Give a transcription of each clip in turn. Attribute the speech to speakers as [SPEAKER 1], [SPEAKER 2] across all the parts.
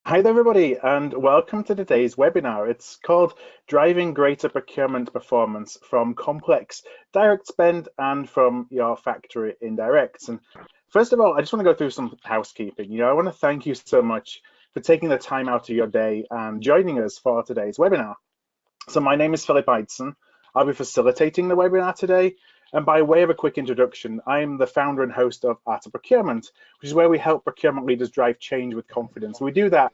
[SPEAKER 1] Hi there, everybody, and welcome to today's webinar. It's called Driving Greater Procurement Performance from Complex Direct Spend and from Your Factory Indirects. And first of all, I just want to go through some housekeeping. I want to thank you so much for taking the time out of your day and joining us for today's webinar. So my name is Philip Eidson. I'll be facilitating the webinar today. And by way of a quick introduction, I'm the founder and host of Art of Procurement, which is where we help procurement leaders drive change with confidence. We do that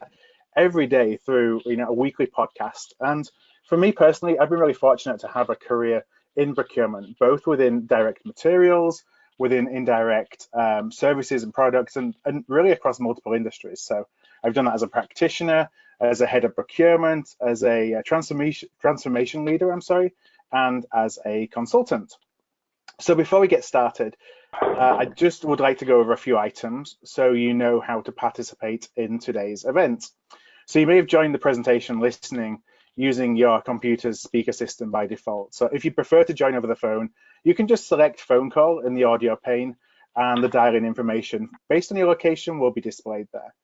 [SPEAKER 1] every day through a weekly podcast. And for me personally, I've been really fortunate to have a career in procurement, both within direct materials, within indirect services and products, and really across multiple industries. So I've done that as a practitioner, as a head of procurement, as a transformation leader, and as a consultant. So before we get started, I just would like to go over a few items so you know how to participate in today's event. So you may have joined the presentation listening using your computer's speaker system by default. So if you prefer to join over the phone, you can just select phone call in the audio pane, and the dial-in information based on your location will be displayed there.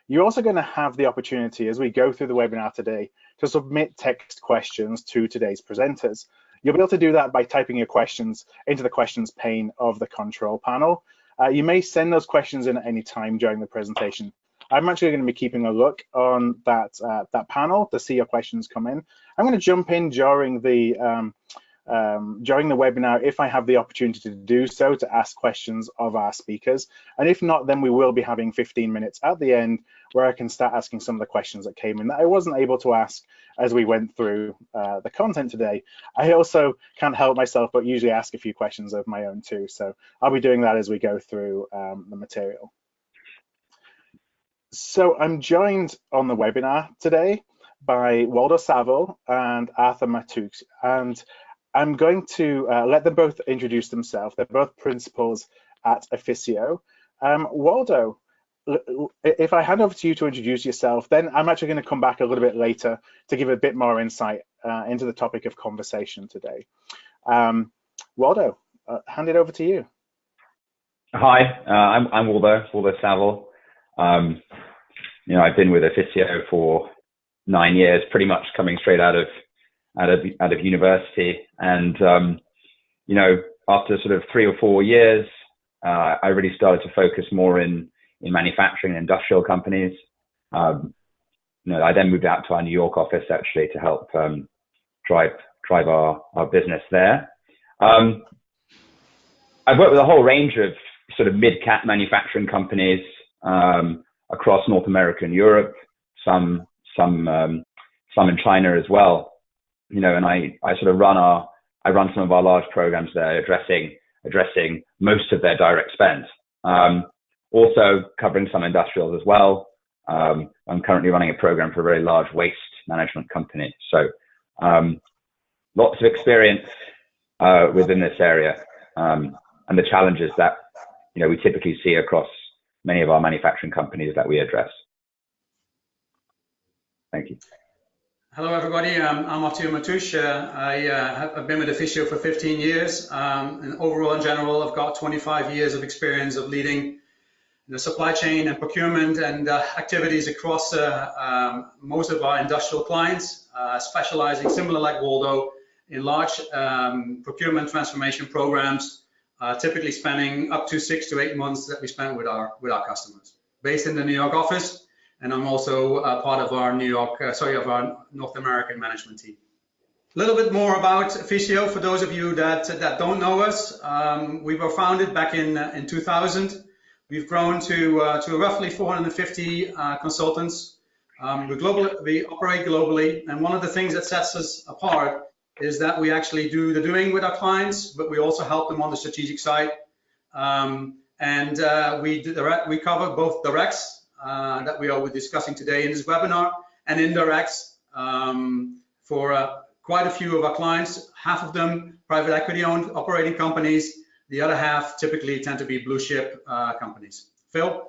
[SPEAKER 1] You're also going to have the opportunity as we go through the webinar today to submit text questions to today's presenters. You'll be able to do that by typing your questions into the questions pane of the control panel. You may send those questions in at any time during the presentation. I'm actually going to be keeping a look on that panel to see your questions come in. I'm going to jump in during the webinar if I have the opportunity to do so, to ask questions of our speakers. And if not, then we will be having 15 minutes at the end where I can start asking some of the questions that came in that I wasn't able to ask as we went through the content today. I also can't help myself but usually ask a few questions of my own too. So I'll be doing that as we go through the material. So I'm joined on the webinar today by Waldo Saville and Arthur Matouche, and I'm going to let them both introduce themselves. They're both principals at Efficio. Waldo, if I hand over to you to introduce yourself, then I'm actually going to come back a little bit later to give a bit more insight into the topic of conversation today. Waldo, hand it over to you.
[SPEAKER 2] Hi, I'm Waldo Saville. I've been with Efficio for 9 years, pretty much coming straight out of university, and after sort of 3 or 4 years, I really started to focus more in manufacturing and industrial companies. I then moved out to our New York office actually to help drive our business there. I've worked with a whole range of sort of mid-cap manufacturing companies across North America and Europe, some in China as well. And I sort of run some of our large programs there, addressing most of their direct spend. Also covering some industrials as well. I'm currently running a program for a very large waste management company. So lots of experience within this area, and the challenges that we typically see across many of our manufacturing companies that we address. Thank you.
[SPEAKER 3] Hello, everybody. I'm Arthur Matouche. I've been with Efficio for 15 years. And overall, in general, I've got 25 years of experience of leading the supply chain and procurement and activities across most of our industrial clients, specializing, similar like Waldo, in large procurement transformation programs, typically spanning up to 6 to 8 months that we spend with our customers. Based in the New York office. And I'm also part of our North American management team. A little bit more about Efficio for those of you that don't know us. We were founded back in 2000. We've grown to roughly 450 consultants. We operate globally, and one of the things that sets us apart is that we actually do the doing with our clients, but we also help them on the strategic side. We cover both directs that we are discussing today in this webinar, and indirects for quite a few of our clients. Half of them private equity owned operating companies. The other half typically tend to be blue chip companies. Phil?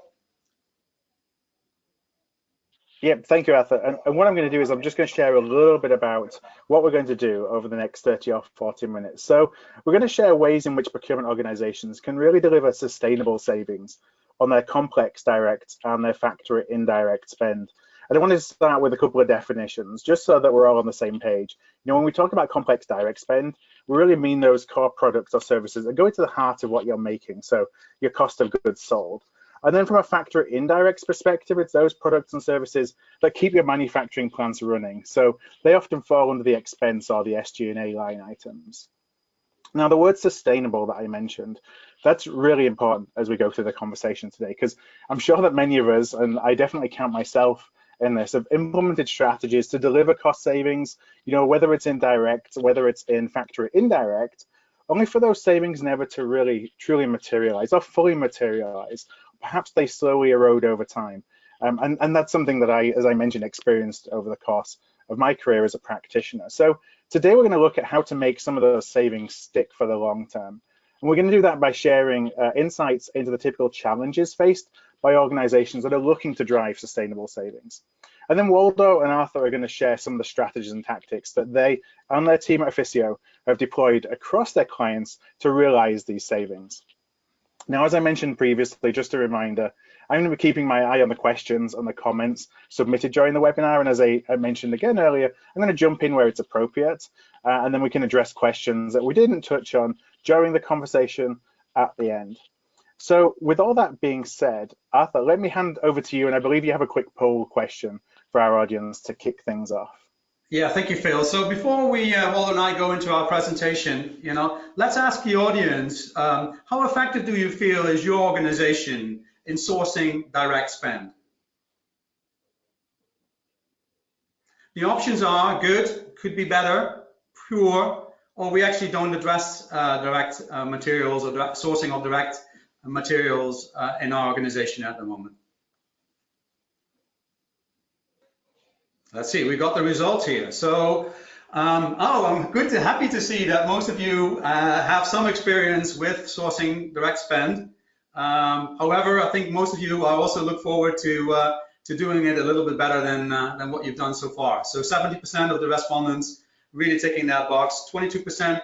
[SPEAKER 1] Yeah, thank you, Arthur. And what I'm going to do is I'm just going to share a little bit about what we're going to do over the next 30 or 40 minutes. So we're going to share ways in which procurement organizations can really deliver sustainable savings on their complex direct and their factory indirect spend. And I wanted to start with a couple of definitions, just so that we're all on the same page. You know, when we talk about complex direct spend, we really mean those core products or services that go into the heart of what you're making, so your cost of goods sold. And then from a factory indirects perspective, it's those products and services that keep your manufacturing plants running. So they often fall under the expense or the SG&A line items. Now, the word sustainable that I mentioned, that's really important as we go through the conversation today, because I'm sure that many of us, and I definitely count myself in this, have implemented strategies to deliver cost savings, you know, whether it's in direct, whether it's in factory indirect, only for those savings never to really truly materialize or fully materialize. Perhaps they slowly erode over time. And that's something that I, as I mentioned, experienced over the course of my career as a practitioner. So today we're going to look at how to make some of those savings stick for the long term. And we're going to do that by sharing insights into the typical challenges faced by organizations that are looking to drive sustainable savings. And then Waldo and Arthur are going to share some of the strategies and tactics that they and their team at Efficio have deployed across their clients to realize these savings. Now, as I mentioned previously, just a reminder, I'm going to be keeping my eye on the questions and the comments submitted during the webinar. And as I mentioned again earlier, I'm going to jump in where it's appropriate, and then we can address questions that we didn't touch on during the conversation at the end. So with all that being said, Arthur, let me hand over to you. And I believe you have a quick poll question for our audience to kick things off.
[SPEAKER 3] Yeah, thank you, Phil. So before Waldo and I go into our presentation, let's ask the audience, how effective do you feel is your organization in sourcing direct spend? The options are good, could be better, poor, or we actually don't address direct materials or sourcing of direct materials in our organization at the moment. Let's see, we got the results here. So, I'm happy to see that most of you have some experience with sourcing direct spend. However, I think most of you are also look forward to doing it a little bit better than what you've done so far. So 70% of the respondents really ticking that box. 22%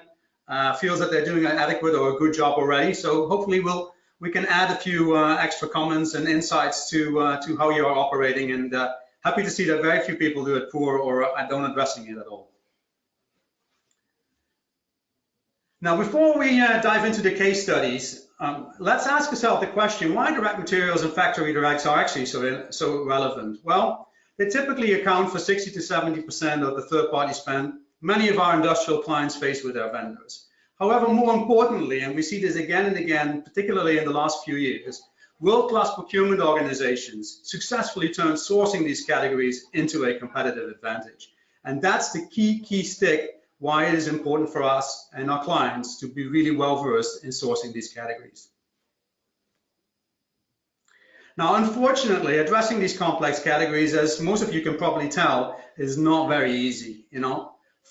[SPEAKER 3] feels that they're doing an adequate or a good job already. So hopefully we can add a few extra comments and insights to how you are operating, and happy to see that very few people do it poor or don't addressing it at all. Now, before we dive into the case studies, let's ask ourselves the question, why direct materials and factory directs are actually so relevant? Well, they typically account for 60 to 70% of the third-party spend many of our industrial clients face with their vendors. However, more importantly, and we see this again and again, particularly in the last few years, world-class procurement organizations successfully turn sourcing these categories into a competitive advantage. And that's the key stick why it is important for us and our clients to be really well-versed in sourcing these categories. Now, unfortunately, addressing these complex categories, as most of you can probably tell, is not very easy.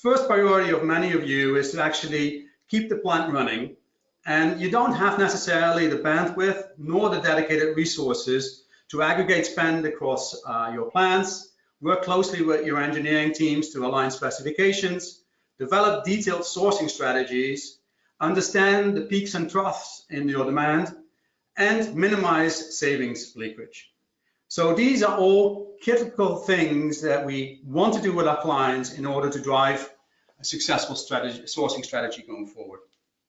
[SPEAKER 3] First priority of many of you is to actually keep the plant running, and you don't have necessarily the bandwidth nor the dedicated resources to aggregate spend across your plants, work closely with your engineering teams to align specifications, develop detailed sourcing strategies, understand the peaks and troughs in your demand, and minimize savings leakage. So these are all critical things that we want to do with our clients in order to drive a successful sourcing strategy going forward.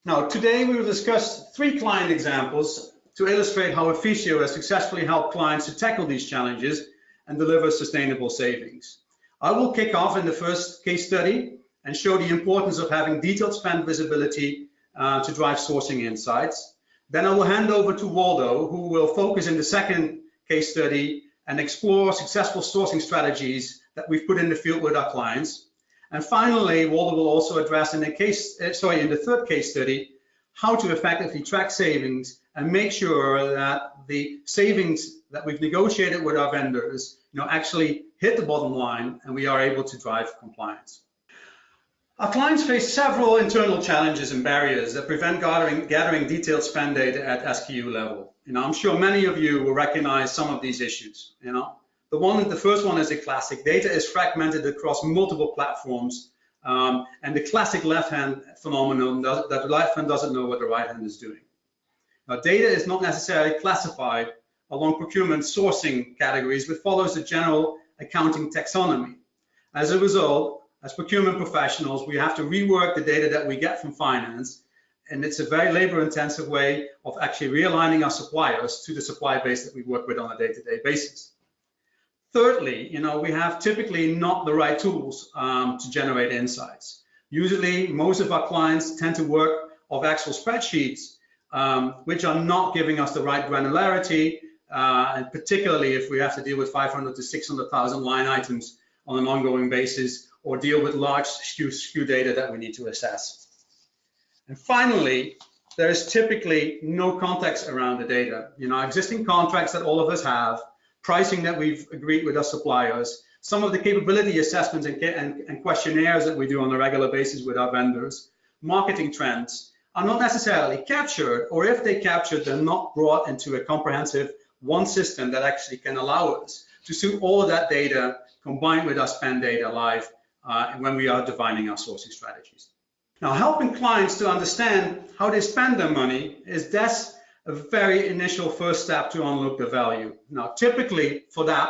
[SPEAKER 3] Now, today we will discuss 3 client examples to illustrate how Efficio has successfully helped clients to tackle these challenges and deliver sustainable savings. I will kick off in the first case study and show the importance of having detailed spend visibility to drive sourcing insights. Then I will hand over to Waldo, who will focus in the second case study and explore successful sourcing strategies that we've put in the field with our clients. And finally, Waldo will also address in the third case study, how to effectively track savings and make sure that the savings that we've negotiated with our vendors, actually hit the bottom line and we are able to drive compliance. Our clients face several internal challenges and barriers that prevent gathering detailed spend data at SKU level. I'm sure many of you will recognize some of these issues. The first one is a classic. Data is fragmented across multiple platforms, and the classic left-hand phenomenon that the left hand doesn't know what the right hand is doing. Now, data is not necessarily classified along procurement sourcing categories, but follows a general accounting taxonomy. As a result, as procurement professionals, we have to rework the data that we get from finance, and it's a very labor-intensive way of actually realigning our suppliers to the supply base that we work with on a day-to-day basis. Thirdly, we have typically not the right tools to generate insights. Usually, most of our clients tend to work off actual spreadsheets, which are not giving us the right granularity, and particularly if we have to deal with 500 to 600,000 line items on an ongoing basis, or deal with large SKU data that we need to assess. And finally, there is typically no context around the data. Existing contracts that all of us have, pricing that we've agreed with our suppliers, some of the capability assessments and questionnaires that we do on a regular basis with our vendors, marketing trends are not necessarily captured, or if they captured, they're not brought into a comprehensive one system that actually can allow us to see all of that data combined with our spend data live when we are defining our sourcing strategies. Now, helping clients to understand how they spend their money that's a very initial first step to unlock the value. Now, typically for that,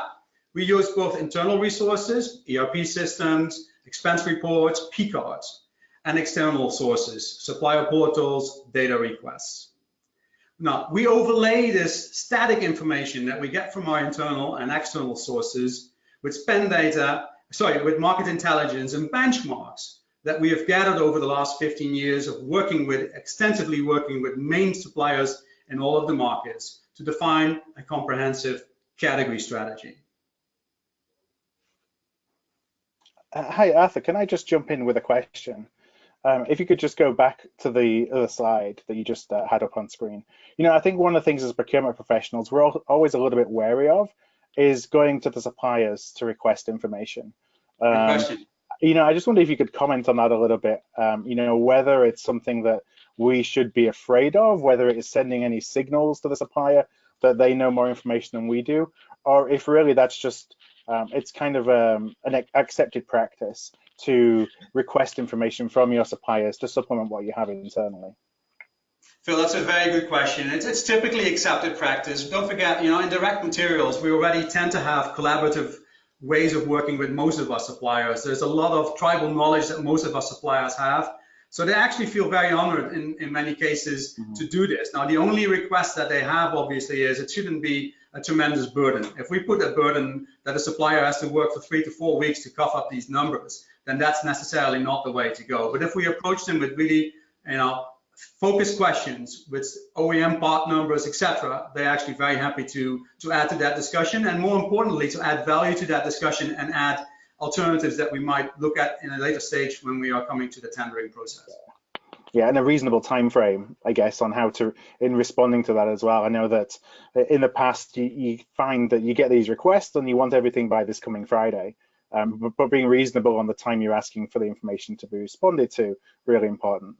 [SPEAKER 3] we use both internal resources, ERP systems, expense reports, P-cards, and external sources, supplier portals, data requests. Now, we overlay this static information that we get from our internal and external sources with spend data, with market intelligence and benchmarks that we have gathered over the last 15 years of extensively working with main suppliers in all of the markets to define a comprehensive category strategy.
[SPEAKER 1] Hi, Arthur, can I just jump in with a question? If you could just go back to the other slide that you just had up on screen. I think one of the things as procurement professionals we're always a little bit wary of is going to the suppliers to request information.
[SPEAKER 3] Good question.
[SPEAKER 1] I just wonder if you could comment on that a little bit, whether it's something that we should be afraid of, whether it is sending any signals to the supplier that they know more information than we do, or if really that's just, it's kind of an accepted practice to request information from your suppliers to supplement what you have internally.
[SPEAKER 3] Phil, that's a very good question. It's typically accepted practice. Don't forget, in direct materials, we already tend to have collaborative ways of working with most of our suppliers. There's a lot of tribal knowledge that most of our suppliers have. So they actually feel very honored in many cases to do this. Now, the only request that they have, obviously, is it shouldn't be a tremendous burden. If we put a burden that a supplier has to work for 3 to 4 weeks to cough up these numbers, then that's necessarily not the way to go. But if we approach them with really, focused questions with OEM part numbers, etc., they're actually very happy to add to that discussion, and more importantly, to add value to that discussion and add alternatives that we might look at in a later stage when we are coming to the tendering process.
[SPEAKER 1] Yeah, and a reasonable time frame, I guess, on how to, in responding to that as well. I know that in the past, you find that you get these requests and you want everything by this coming Friday, but being reasonable on the time you're asking for the information to be responded to, really important.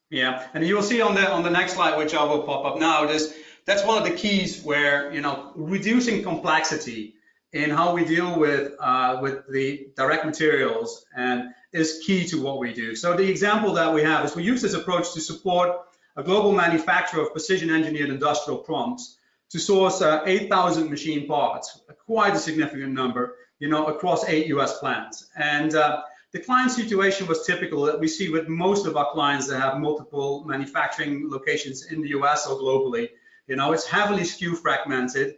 [SPEAKER 3] Yeah, and you will see on the next slide, which I will pop up now, that's one of the keys where, reducing complexity in how we deal with the direct materials and is key to what we do. So the example that we have is we use this approach to support a global manufacturer of precision engineered industrial prompts to source 8,000 machine parts, quite a significant number, across 8 US plants. And the client situation was typical that we see with most of our clients that have multiple manufacturing locations in the US or globally. It's heavily SKU fragmented.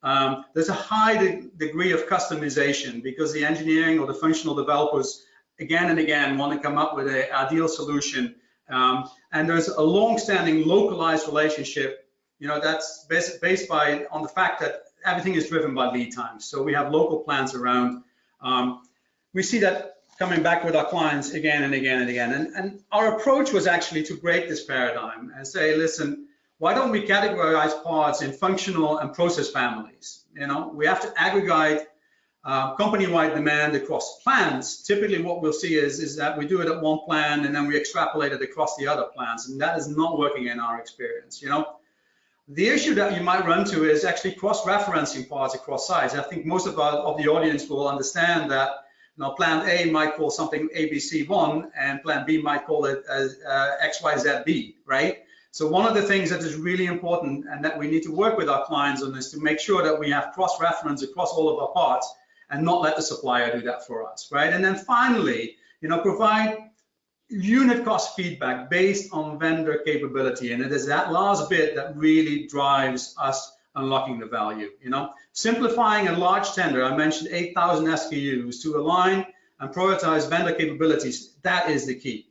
[SPEAKER 3] There's a high degree of customization because the engineering or the functional developers again and again want to come up with an ideal solution. And there's a long-standing localized relationship, that's based on the fact that everything is driven by lead times. So we have local plants around. We see that coming back with our clients again and again and again. And our approach was actually to break this paradigm and say, listen, why don't we categorize parts in functional and process families? We have to aggregate company-wide demand across plants. Typically what we'll see is that we do it at one plant and then we extrapolate it across the other plants, and that is not working in our experience. The issue that you might run to is actually cross-referencing parts across sites. I think most of the audience will understand that plant A might call something ABC1 and plant B might call it as XYZB, right? So one of the things that is really important and that we need to work with our clients on is to make sure that we have cross-reference across all of our parts and not let the supplier do that for us, right? And then finally, provide unit cost feedback based on vendor capability. And it is that last bit that really drives us unlocking the value. Simplifying a large tender, I mentioned 8,000 SKUs, to align and prioritize vendor capabilities, that is the key.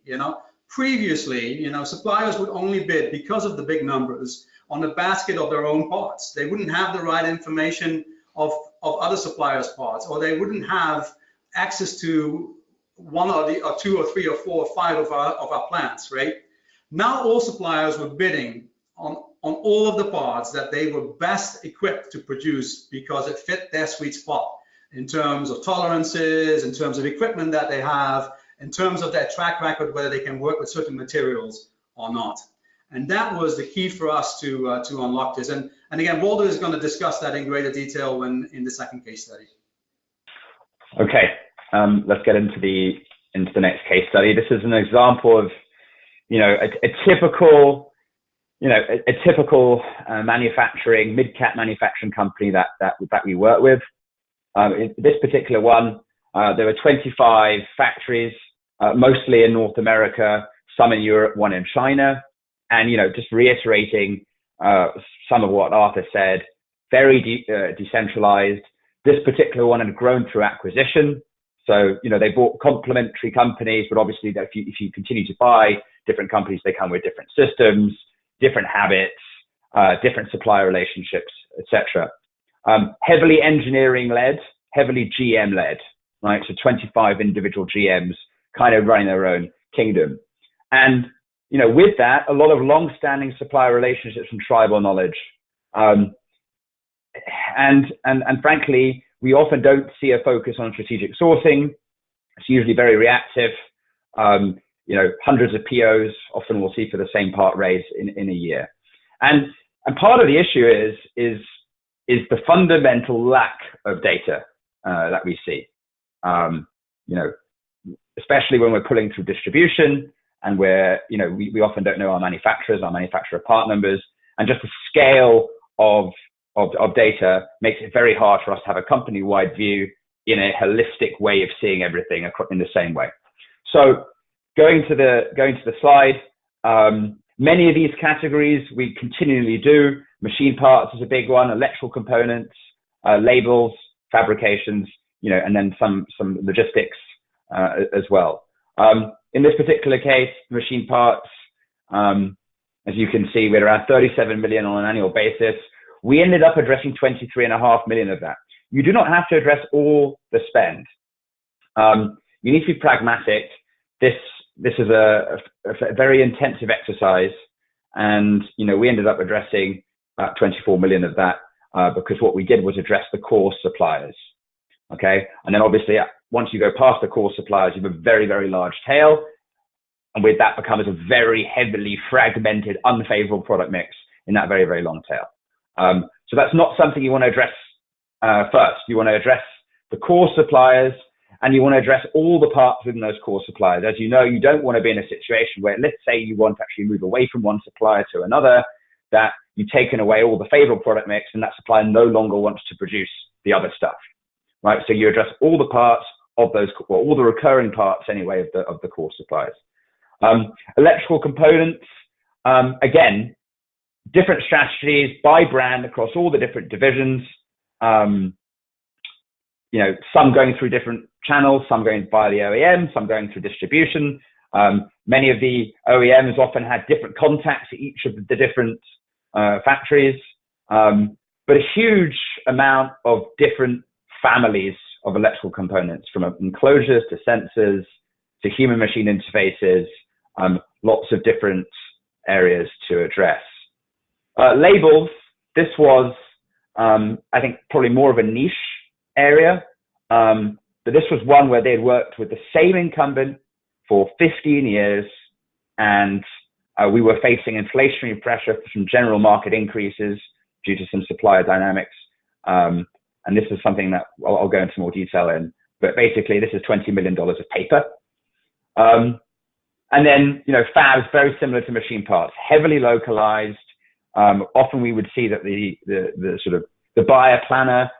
[SPEAKER 3] Previously, suppliers would only bid, because of the big numbers, on a basket of their own parts. They wouldn't have the right information of other suppliers' parts, or they wouldn't have access to one or two or three or four or five of our plants, right? Now all suppliers were bidding on all of the parts that they were best equipped to produce because it fit their sweet spot in terms of tolerances, in terms of equipment that they have, in terms of their track record, whether they can work with certain materials or not. And that was the key for us to unlock this. And again, Walter is going to discuss that in greater detail in the second case study.
[SPEAKER 2] Okay, let's get into the next case study. This is an example of, a typical manufacturing, mid-cap manufacturing company that we work with. In this particular one, there were 25 factories, mostly in North America, some in Europe, one in China. And, just reiterating some of what Arthur said, very decentralized. This particular one had grown through acquisition. So, they bought complementary companies, but obviously if you continue to buy different companies, they come with different systems, different habits, different supplier relationships, etc. Heavily engineering-led, heavily GM-led, right? So 25 individual GMs kind of running their own kingdom. And, with that, a lot of long-standing supplier relationships and tribal knowledge. And frankly, we often don't see a focus on strategic sourcing. It's usually very reactive. Hundreds of POs often we'll see for the same part raised in a year. And part of the issue is the fundamental lack of data that we see. Especially when we're pulling through distribution, and where we often don't know our manufacturer part numbers, and just the scale of data makes it very hard for us to have a company-wide view in a holistic way of seeing everything in the same way. So going to the slide, many of these categories we continually do. Machine parts is a big one, electrical components, labels, fabrications, and then some logistics as well. In this particular case, machine parts, as you can see, we're around 37 million on an annual basis. We ended up addressing 23.5 million of that. You do not have to address all the spend. You need to be pragmatic. This is a very intensive exercise, and we ended up addressing 24 million of that because what we did was address the core suppliers. Okay, and then obviously once you go past the core suppliers, you have a very, very large tail, and with that becomes a very heavily fragmented, unfavorable product mix in that very, very long tail. So that's not something you want to address first. You want to address the core suppliers, and you want to address all the parts within those core suppliers. As you know, you don't want to be in a situation where, let's say you want to actually move away from one supplier to another, that you've taken away all the favorable product mix and that supplier no longer wants to produce the other stuff, right? So you address all the parts of those, or all the recurring parts anyway of the core suppliers. Electrical components, again, different strategies by brand across all the different divisions. Some going through different channels, some going via the OEM, some going through distribution. Many of the OEMs often had different contacts at each of the different factories, but a huge amount of different families of electrical components, from enclosures to sensors to human machine interfaces, lots of different areas to address. Labels, this was, I think, probably more of a niche area, but this was one where they had worked with the same incumbent for 15 years, and we were facing inflationary pressure from general market increases due to some supplier dynamics. And this is something that I'll go into more detail in, but basically this is $20 million of paper. And then, fabs, very similar to machine parts, heavily localized. Often we would see that the buyer planner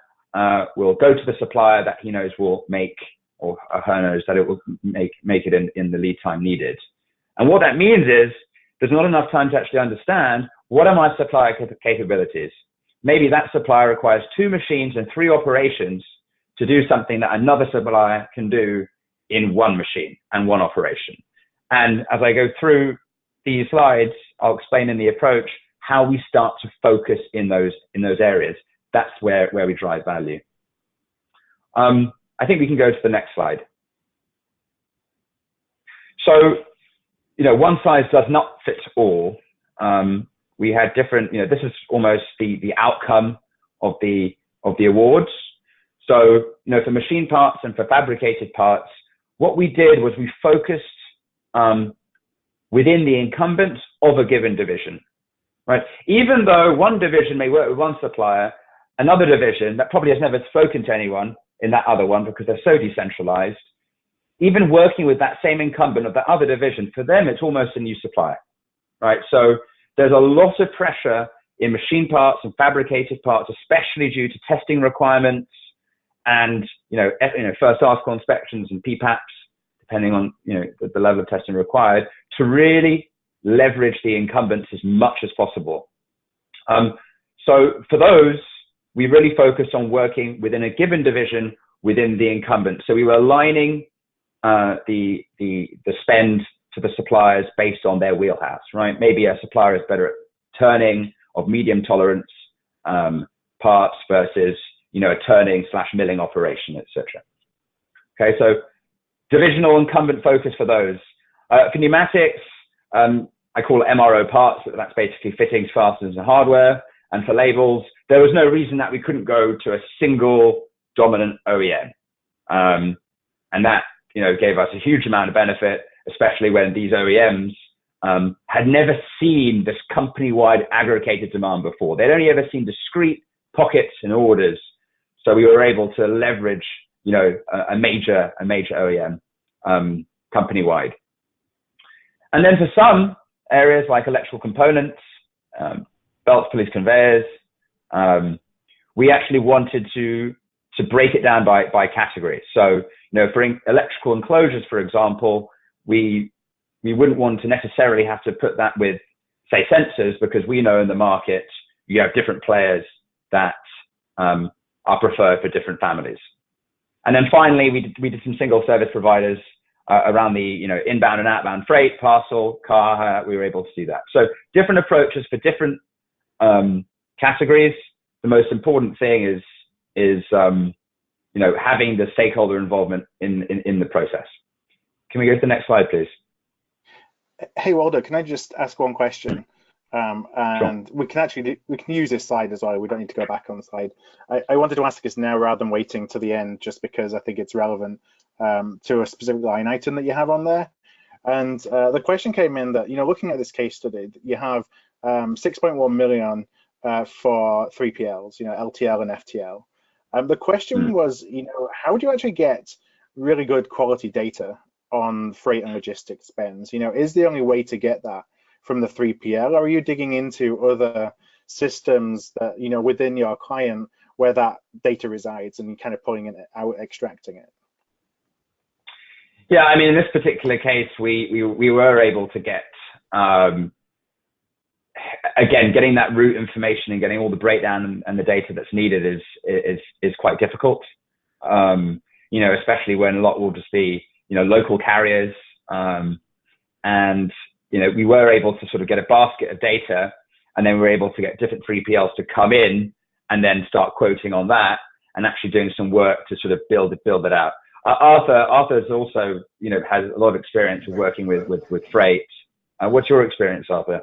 [SPEAKER 2] will go to the supplier that he knows will make, or her knows that it will make it in the lead time needed. And what that means is there's not enough time to actually understand what are my supplier capabilities. Maybe that supplier requires 2 machines and 3 operations to do something that another supplier can do in 1 machine and 1 operation. And as I go through these slides, I'll explain in the approach how we start to focus in those areas. That's where we drive value. I think we can go to the next slide. So, one size does not fit all. We had different, this is almost the outcome of the awards. So, for machine parts and for fabricated parts, what we did was we focused within the incumbents of a given division, right? Even though one division may work with one supplier, another division that probably has never spoken to anyone in that other one because they're so decentralized, even working with that same incumbent of that other division, for them, it's almost a new supplier, right? So there's a lot of pressure in machine parts and fabricated parts, especially due to testing requirements and, first article inspections and PPAPs, depending on, the level of testing required, to really leverage the incumbents as much as possible. So for those, we really focused on working within a given division within the incumbent. So we were aligning the spend to the suppliers based on their wheelhouse, right? Maybe a supplier is better at turning of medium tolerance parts versus, a turning/milling operation, etc. Okay, so divisional incumbent focus for those. For pneumatics, I call it MRO parts. That's basically fittings, fasteners, and hardware. And for labels, there was no reason that we couldn't go to a single dominant OEM. And that, gave us a huge amount of benefit, especially when these OEMs had never seen this company-wide aggregated demand before. They'd only ever seen discrete pockets and orders. So we were able to leverage, a major OEM company-wide. And then for some areas like electrical components, belts, pulleys, conveyors, we actually wanted to break it down by category. So, for electrical enclosures, for example, we wouldn't want to necessarily have to put that with, say, sensors, because we know in the market you have different players that are preferred for different families. And then finally, we did some single service providers around the inbound and outbound freight, parcel, car hire. We were able to do that. So different approaches for different categories. The most important thing is having the stakeholder involvement in the process. Can we go to the next slide, please?
[SPEAKER 1] Hey, Waldo, can I just ask one question? And sure. we can use this slide as well. We don't need to go back on the slide. I wanted to ask this now rather than waiting to the end, just because I think it's relevant to a specific line item that you have on there. And the question came in that, looking at this case study, you have 6.1 million for 3PLs, LTL and FTL. The question was, how do you actually get really good quality data on freight and logistics spends? Is the only way to get that from the 3PL, or are you digging into other systems that, within your client where that data resides and kind of pulling it out, extracting it?
[SPEAKER 2] Yeah, I mean, in this particular case, we were able to get, again, getting that route information and getting all the breakdown and the data that's needed is quite difficult. Especially when a lot will just be, local carriers. And, we were able to sort of get a basket of data, and then we were able to get different 3PLs to come in and then start quoting on that and actually doing some work to sort of build it out. Arthur's also, has a lot of experience with working with freight. What's your experience, Arthur?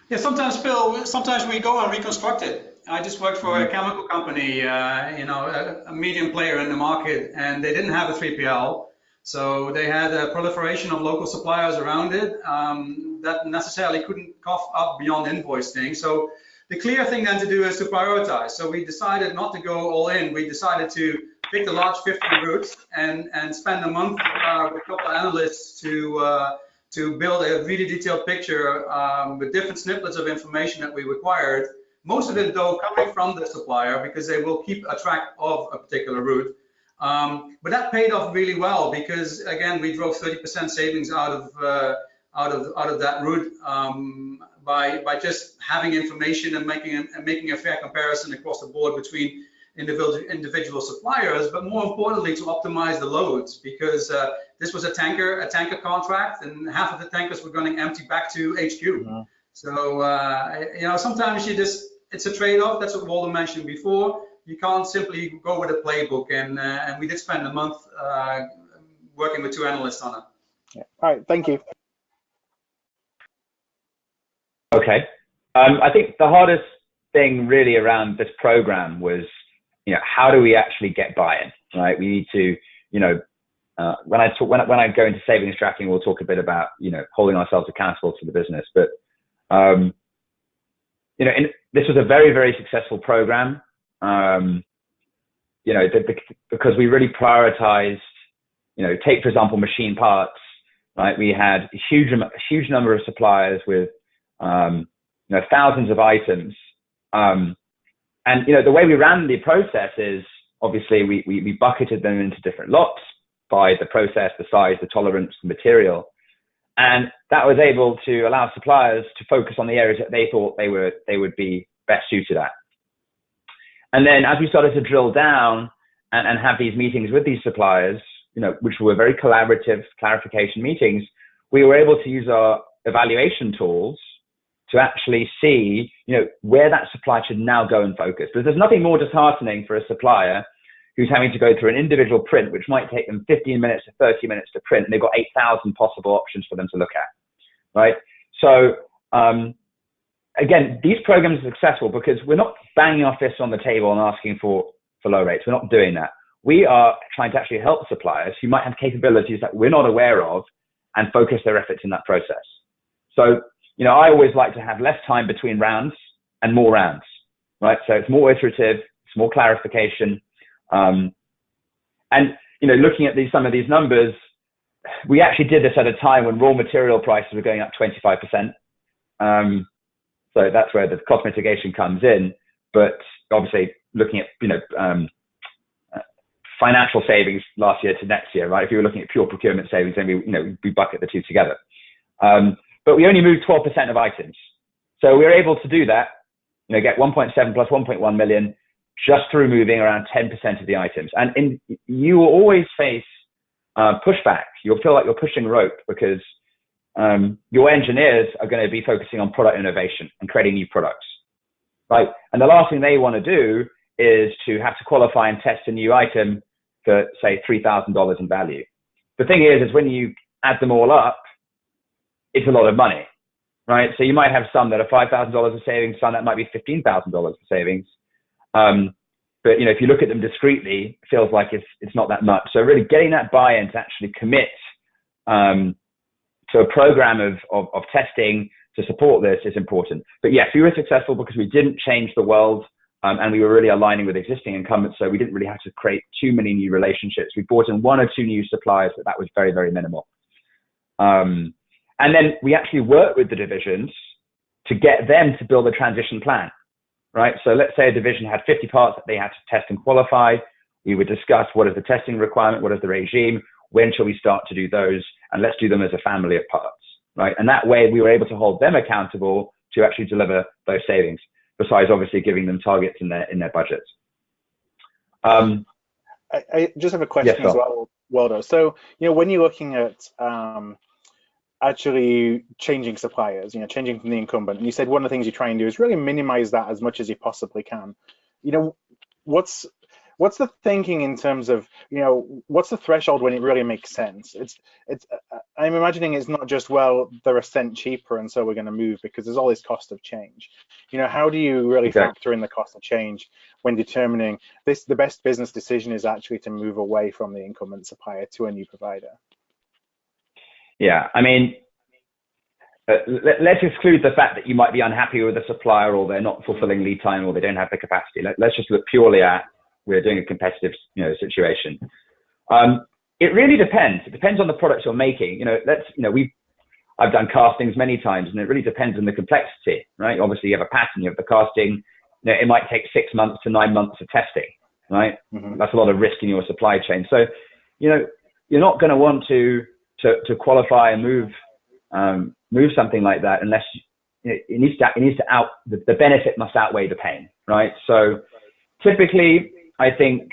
[SPEAKER 3] Yeah, sometimes, Bill, sometimes we go and reconstruct it. I just worked for a chemical company, a medium player in the market, and they didn't have a 3PL. So they had a proliferation of local suppliers around it that necessarily couldn't cough up beyond invoicing. So the clear thing then to do is to prioritize. So we decided not to go all in. We decided to pick the large 50 routes and spend a month with a couple of analysts to build a really detailed picture with different snippets of information that we required Most of it, though, coming from the supplier because they will keep a track of a particular route. But that paid off really well because, again, we drove 30% savings out of that route by just having information and making a fair comparison across the board between individual suppliers, but more importantly to optimize the loads, because this was a tanker contract, and half of the tankers were going empty back to HQ. Mm-hmm. So you know, sometimes it's a trade-off. That's what Walter mentioned before. You can't simply go with a playbook, and we did spend a month working with 2 analysts on it.
[SPEAKER 1] Yeah. All right, thank you.
[SPEAKER 2] Okay, I think the hardest thing really around this program was, you know, how do we actually get buy-in, right? We need to, you know, when I go into savings tracking, we'll talk a bit about, you know, holding ourselves accountable to the business. But, you know, this was a very, very successful program, you know, because we really prioritized, you know, take, for example, machine parts, right? We had a huge number of suppliers with, you know, thousands of items. And, you know, the way we ran the process is obviously we bucketed them into different lots by the process, the size, the tolerance, the material. And that was able to allow suppliers to focus on the areas that they thought they would be best suited at. And then as we started to drill down and have these meetings with these suppliers, you know, which were very collaborative clarification meetings, we were able to use our evaluation tools to actually see, you know, where that supply should now go and focus. Because there's nothing more disheartening for a supplier who's having to go through an individual print, which might take them 15 minutes to 30 minutes to print, and they've got 8,000 possible options for them to look at, right? So, again, these programs are successful because we're not banging our fists on the table and asking for low rates. We're not doing that. We are trying to actually help suppliers who might have capabilities that we're not aware of and focus their efforts in that process. So, you know, I always like to have less time between rounds and more rounds, right? So it's more iterative, it's more clarification. And, you know, looking at some of these numbers, we actually did this at a time when raw material prices were going up 25%. So that's where the cost mitigation comes in. But obviously looking at, you know, financial savings last year to next year, right? If you were looking at pure procurement savings, then we bucket the two together. But we only moved 12% of items. So we were able to do that, you know, get 1.7 plus 1.1 million just through moving around 10% of the items. And you will always face pushback. You'll feel like you're pushing rope because your engineers are going to be focusing on product innovation and creating new products, right? And the last thing they want to do is to have to qualify and test a new item for, say, $3,000 in value. The thing is when you add them all up, it's a lot of money, right? So you might have some that are $5,000 of savings, some that might be $15,000 of savings. But, you know, if you look at them discretely, it feels like it's not that much. So really getting that buy-in to actually commit to a program of testing to support this is important. But yes, we were successful because we didn't change the world and we were really aligning with existing incumbents. So we didn't really have to create too many new relationships. We brought in 1 or 2 new suppliers, but that was very, very minimal. And then we actually worked with the divisions to get them to build a transition plan, right? So let's say a division had 50 parts that they had to test and qualify. We would discuss what is the testing requirement, what is the regime, when shall we start to do those, and let's do them as a family of parts, right? And that way we were able to hold them accountable to actually deliver those savings, besides obviously giving them targets in their budgets.
[SPEAKER 1] I just have a question as well, Waldo. So, you know, when you're looking at actually changing suppliers, you know, changing from the incumbent, and you said one of the things you try and do is really minimize that as much as you possibly can. You know, what's the thinking in terms of, you know, what's the threshold when it really makes sense? I'm imagining it's not just, well, they're a cent cheaper and so we're going to move, because there's all this cost of change. You know, how do you really factor in the cost of change when determining the best business decision is actually to move away from the incumbent supplier to a new provider?
[SPEAKER 2] Yeah, I mean, let's exclude the fact that you might be unhappy with a supplier, or they're not fulfilling lead time, or they don't have the capacity. Let's just look purely at we're doing a competitive, you know, situation. It really depends. It depends on the products you're making. You know, I've done castings many times, and it really depends on the complexity, right? Obviously, you have a pattern, you have the casting. You know, it might take 6 months to 9 months of testing, right? That's a lot of risk in your supply chain. So, you know, you're not going to want to qualify and move something like that unless the benefit must outweigh the pain, right? So typically, I think,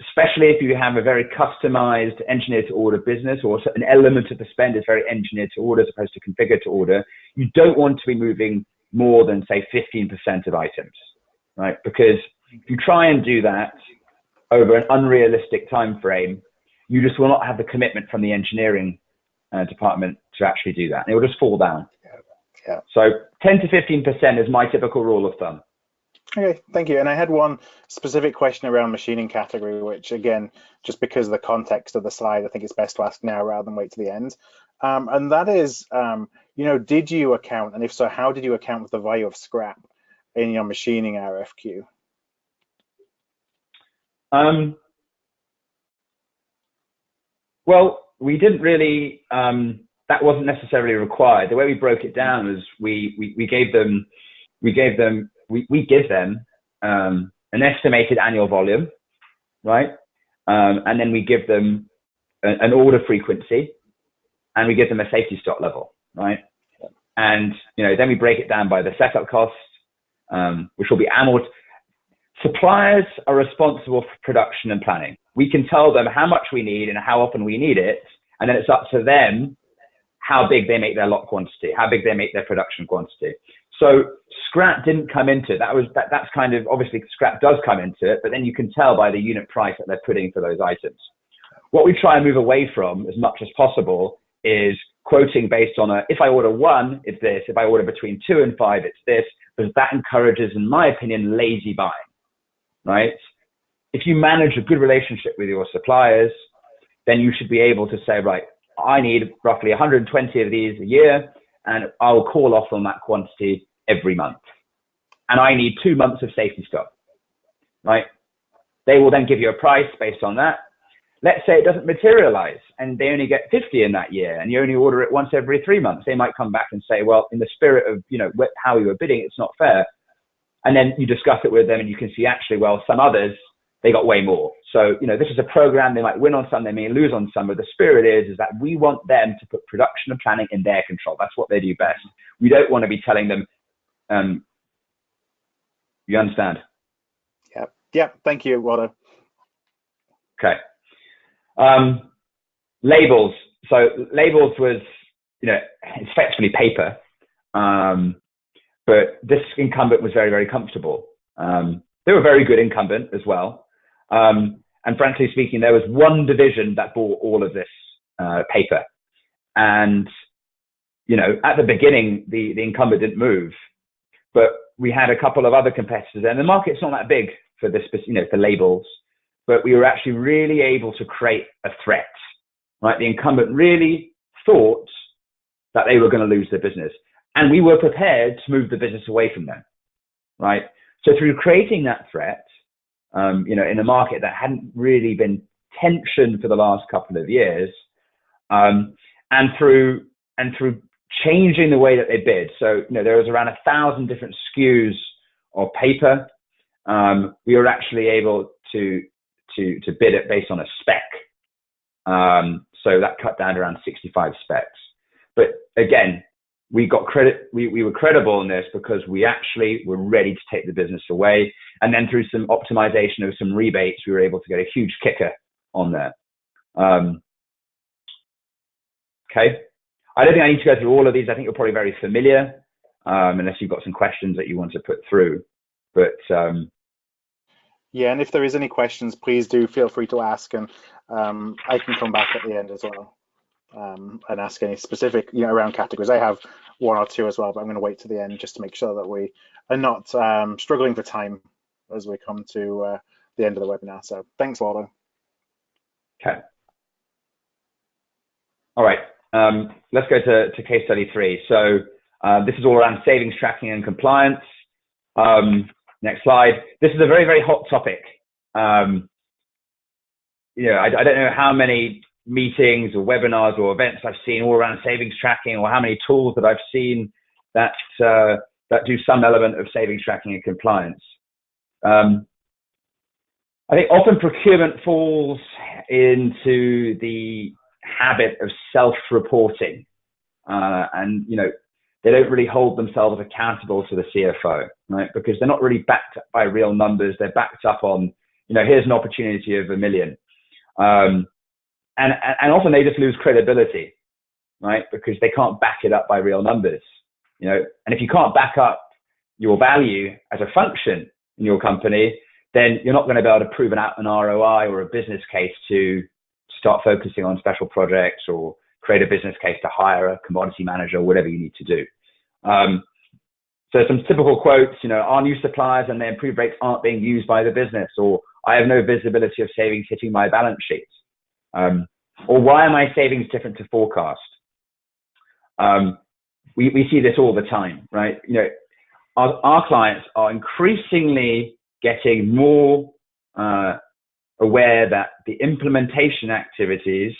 [SPEAKER 2] especially if you have a very customized engineer to order business, or an element of the spend is very engineered to order as opposed to configured to order, you don't want to be moving more than, say, 15% of items, right? Because if you try and do that over an unrealistic time frame, you just will not have the commitment from the engineering department to actually do that. It will just fall down.
[SPEAKER 1] Yeah.
[SPEAKER 2] So 10 to 15% is my typical rule of thumb.
[SPEAKER 1] Okay, thank you. And I had one specific question around machining category, which again, just because of the context of the slide, I think it's best to ask now rather than wait to the end. And that is, you know, did you account, and if so, how did you account with the value of scrap in your machining RFQ?
[SPEAKER 2] Well, we didn't really, that wasn't necessarily required. The way we broke it down was we give them an estimated annual volume, right? And then we give them an order frequency, and we give them a safety stock level, right? And, you know, then we break it down by the setup cost, which will be amortized. Suppliers are responsible for production and planning. We can tell them how much we need and how often we need it, and then it's up to them how big they make their lot quantity, how big they make their production quantity. So scrap didn't come into it. That's kind of, obviously scrap does come into it, but then you can tell by the unit price that they're putting for those items. What we try and move away from as much as possible is quoting based on if I order 1, it's this. If I order between 2 and 5, it's this, because that encourages, in my opinion, lazy buying, right? If you manage a good relationship with your suppliers, then you should be able to say, right, I need roughly 120 of these a year, and I'll call off on that quantity every month. And I need 2 months of safety stock, right? They will then give you a price based on that. Let's say it doesn't materialize and they only get 50 in that year, and you only order it once every 3 months. They might come back and say, well, in the spirit of, you know, how you were bidding, it's not fair. And then you discuss it with them, and you can see actually, well, some others, they got way more. So, you know, this is a program. They might win on some, they may lose on some, but the spirit is that we want them to put production and planning in their control. That's what they do best. We don't want to be telling them, you understand?
[SPEAKER 1] Yeah. Thank you, Waldo.
[SPEAKER 2] Okay. Labels. So labels was, you know, it's effectively paper. But this incumbent was very, very comfortable. They were a very good incumbent as well. And frankly speaking, there was one division that bought all of this paper. And, you know, at the beginning, the incumbent didn't move, but we had a couple of other competitors, and the market's not that big for this, you know, for labels, but we were actually really able to create a threat, right? The incumbent really thought that they were going to lose their business, and we were prepared to move the business away from them, right? So through creating that threat, you know, in a market that hadn't really been tensioned for the last couple of years, and through changing the way that they bid. So, you know, there was around 1,000 different SKUs of paper. We were actually able to bid it based on a spec. So that cut down to around 65 specs. But again, we got credit. We were credible in this because we actually were ready to take the business away. And then through some optimization of some rebates, we were able to get a huge kicker on there. Okay. I don't think I need to go through all of these. I think you're probably very familiar, unless you've got some questions that you want to put through. But
[SPEAKER 1] yeah, and if there is any questions, please do feel free to ask, and I can come back at the end as well and ask any specific, you know, around categories. I have one or two as well, but I'm going to wait to the end just to make sure that we are not struggling for time as we come to the end of the webinar. So thanks, Waldo.
[SPEAKER 2] Okay. All right. Let's go to case study 3. So this is all around savings tracking and compliance. Next slide. This is a very, very hot topic. You know, I don't know how many meetings or webinars or events I've seen all around savings tracking, or how many tools that I've seen that do some element of savings tracking and compliance. I think often procurement falls into the habit of self-reporting, and they don't really hold themselves accountable to the CFO, right? Because they're not really backed up by real numbers. They're backed up on, here's an opportunity of $1 million. And often they just lose credibility, right? Because they can't back it up by real numbers, and if you can't back up your value as a function in your company, then you're not going to be able to prove out an ROI or a business case to start focusing on special projects, or create a business case to hire a commodity manager, or whatever you need to do. So some typical quotes, our new suppliers and their improved rates aren't being used by the business, or I have no visibility of savings hitting my balance sheet. Or why are my savings different to forecast? We see this all the time, right? Our clients are increasingly getting more aware that the implementation activities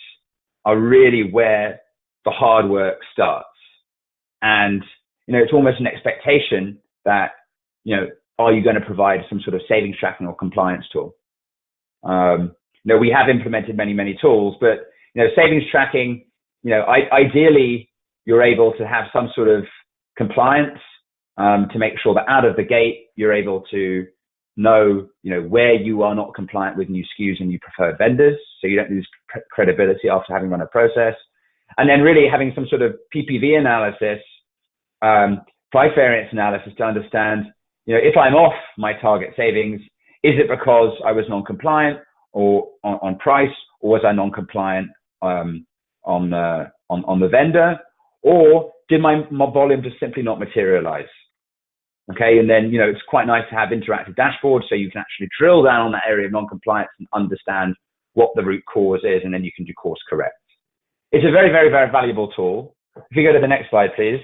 [SPEAKER 2] are really where the hard work starts. And, it's almost an expectation that, are you going to provide some sort of savings tracking or compliance tool? We have implemented many, many tools, but, savings tracking, ideally you're able to have some sort of compliance to make sure that out of the gate, you're able to know, where you are not compliant with new SKUs and new preferred vendors, so you don't lose credibility after having run a process. And then really having some sort of PPV analysis, price variance analysis to understand, if I'm off my target savings, is it because I was non-compliant or on price, or was I non-compliant on the vendor, or did my volume just simply not materialize? Okay, and then, it's quite nice to have interactive dashboards so you can actually drill down on that area of non-compliance and understand what the root cause is, and then you can do course correct. It's a very, very, very valuable tool. If you go to the next slide, please.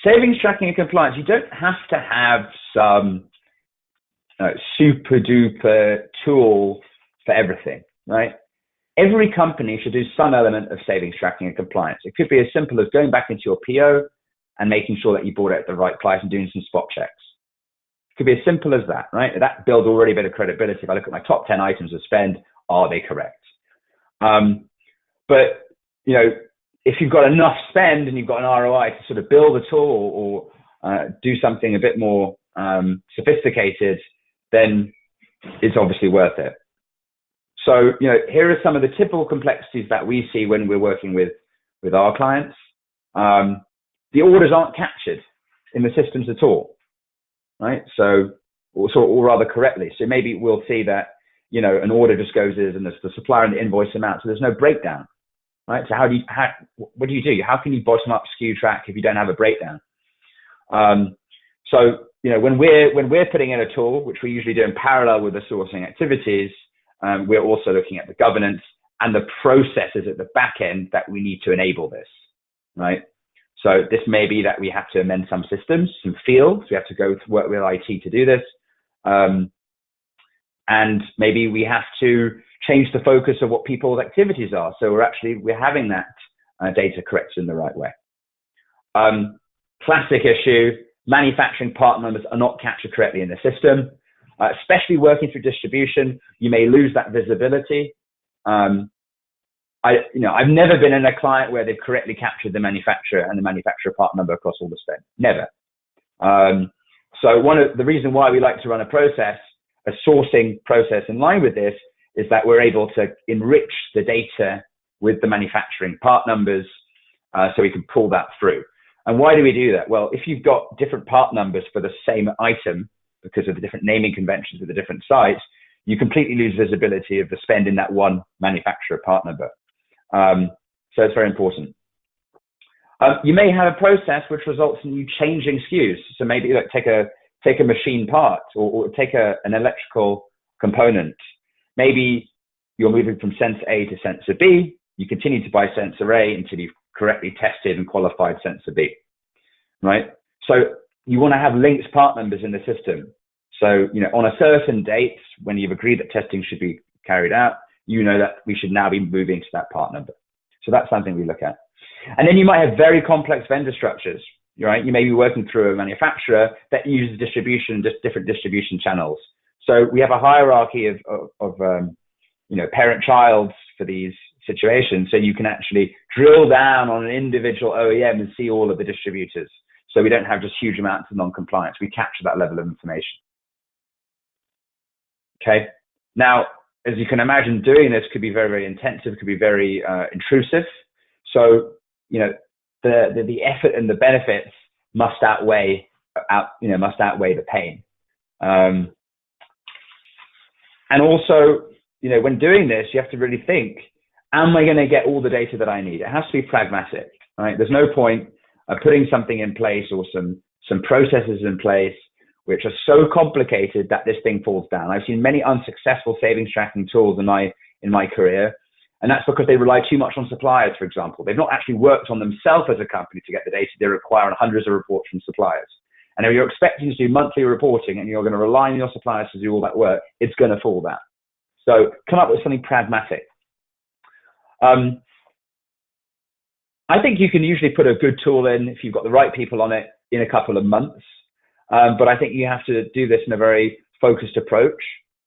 [SPEAKER 2] Savings tracking and compliance, you don't have to have some super duper tool for everything, right? Every company should do some element of savings tracking and compliance. It could be as simple as going back into your PO and making sure that you bought it at the right price and doing some spot checks. It could be as simple as that, right? That builds already a bit of credibility. If I look at my top 10 items of spend, are they correct? But, if you've got enough spend and you've got an ROI to sort of build a tool or do something a bit more sophisticated, then it's obviously worth it. So, here are some of the typical complexities that we see when we're working with our clients. The orders aren't captured in the systems at all, right? So, or rather correctly. So maybe we'll see that, an order just goes in and there's the supplier and the invoice amount, so there's no breakdown, right? So what do you do? How can you bottom up SKU track if you don't have a breakdown? So, when we're putting in a tool, which we usually do in parallel with the sourcing activities, we're also looking at the governance and the processes at the back end that we need to enable this, right? So this may be that we have to amend some systems, some fields. We have to go to work with IT to do this. And maybe we have to change the focus of what people's activities are. So we're having that data corrected in the right way. Classic issue, manufacturing part numbers are not captured correctly in the system. Especially working through distribution, you may lose that visibility. I've never been in a client where they've correctly captured the manufacturer and the manufacturer part number across all the spend. Never. So one of the reason why we like to run a sourcing process in line with this, is that we're able to enrich the data with the manufacturing part numbers, so we can pull that through. And why do we do that? Well, if you've got different part numbers for the same item, because of the different naming conventions of the different sites, you completely lose visibility of the spend in that one manufacturer part number. So it's very important. You may have a process which results in you changing SKUs. So maybe take a machine part or take an electrical component. Maybe you're moving from sensor A to sensor B. You continue to buy sensor A until you've correctly tested and qualified sensor B, right? So you want to have linked part numbers in the system. So, on a certain date, when you've agreed that testing should be carried out, that we should now be moving to that part number. So that's something we look at. And then you might have very complex vendor structures, right? You may be working through a manufacturer that uses distribution, just different distribution channels. So we have a hierarchy of parent-child for these situations. So you can actually drill down on an individual OEM and see all of the distributors. So we don't have just huge amounts of non-compliance. We capture that level of information. Okay. Now, as you can imagine, doing this could be very, very intensive, could be very intrusive. So, the effort and the benefits must outweigh the pain. And also, when doing this, you have to really think, am I going to get all the data that I need? It has to be pragmatic, right? There's no point putting something in place or some processes in place which are so complicated that this thing falls down. I've seen many unsuccessful savings tracking tools in my career, and that's because they rely too much on suppliers, for example. They've not actually worked on themselves as a company to get the data. They require hundreds of reports from suppliers. And if you're expecting to do monthly reporting and you're going to rely on your suppliers to do all that work, it's going to fall down. So come up with something pragmatic. I think you can usually put a good tool in if you've got the right people on it in a couple of months. But I think you have to do this in a very focused approach.